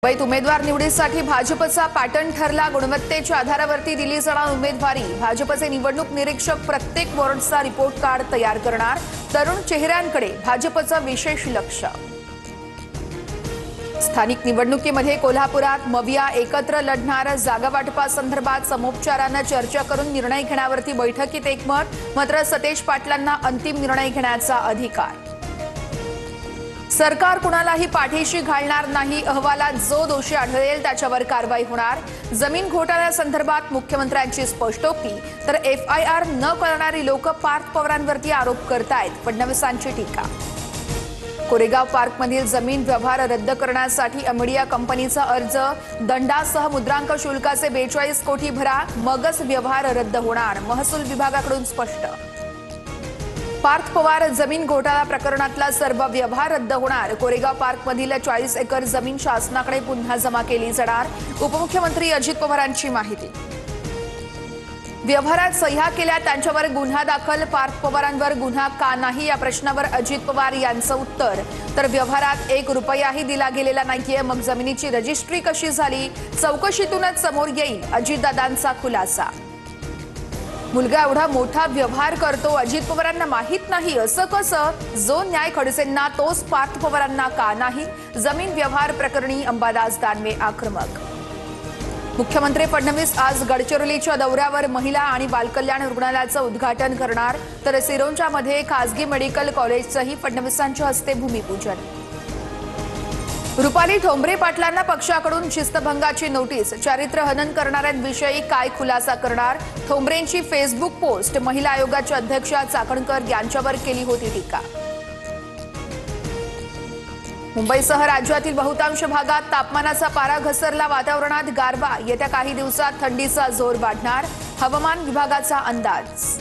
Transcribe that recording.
मुंबईत उमेदवार निवडीसाठी भाजपचा पॅटर्न ठरला। गुणवत्तेच्या आधारावरती दिली जाणार उमेदवारी। भाजपचे निवडणूक निरीक्षक प्रत्येक वॉर्डचा रिपोर्ट कार्ड तयार करणार। तरुण चेहऱ्यांकडे भाजपचं विशेष लक्ष। स्थानिक निवडणुकीमध्ये कोल्हापुरात मविया एकत्र लढणार। जागा वाटपासंदर्भात समोपचाराने चर्चा करून निर्णय घेण्यावरती बैठकीत एकमत। मात्र सतेज पाटलांना अंतिम निर्णय घेण्याचा अधिकार। सरकार कुणालाही पाठीशी घालणार नाही। अहवालात जो दोषी आढळेल त्याच्यावर कारवाई होणार। जमीन घोटाळ्यासंदर्भात मुख्यमंत्र्यांची स्पष्टोक्ती। तर FIR न करणारी लोक पार्थ पवारांवरती आरोप करतायत। फडणवीसांची टीका। कोरेगाव पार्कमधील जमीन व्यवहार रद्द करण्यासाठी अमिडिया कंपनीचा अर्ज। दंडासह मुद्रांक शुल्काचे 42 कोटी भरा, मगच व्यवहार रद्द होणार। महसूल विभागाकडून स्पष्ट। पार्थ पवार जमीन घोटाळा प्रकरणातला सर्व व्यवहार रद्द होणार। कोरेगाव पार्कमधील 40 एकर जमीन शासनाकडे पुन्हा जमा केली जाणार। उपमुख्यमंत्री अजित पवारांची माहिती। व्यवहारात सह्या केल्या त्यांच्यावर गुन्हा दाखल। पार्थ पवारांवर गुन्हा का नाही या प्रश्नावर अजित पवार यांचं उत्तर। तर व्यवहारात 1 रुपयाही दिला गेलेला नाहीये, मग जमिनीची रजिस्ट्री कशी झाली? चौकशीतूनच समोर येईल, अजितदादांचा खुलासा। मुलगा एवढा मोठा व्यवहार करतो, अजित पवारांना माहित नाही असं कसं? जो न्याय खडसेंना तोच पार्थ पवारांना का नाही? जमीन व्यवहार प्रकरणी अंबादास दानवे आक्रमक। मुख्यमंत्री फडणवीस आज गडचिरोलीच्या दौऱ्यावर। महिला आणि बालकल्याण रुग्णालयाचं उद्घाटन करणार। तर सिरोंचामध्ये खासगी मेडिकल कॉलेजचंही फडणवीसांच्या हस्ते भूमिपूजन। रुपाली ठोंबरे पाटलांना पक्षाकडून शिस्तभंगाची नोटीस। चारित्र्य हनन करणाऱ्यांविषयी काय खुलासा करणार? ठोंबरेंची फेसबुक पोस्ट। महिला आयोगाच्या अध्यक्षा चाकणकर यांच्यावर केली होती टीका। मुंबईसह राज्यातील बहुतांश भागात तापमानाचा पारा घसरला। वातावरणात गारवा। येत्या काही दिवसात थंडीचा जोर वाढणार। हवामान विभागाचा अंदाज।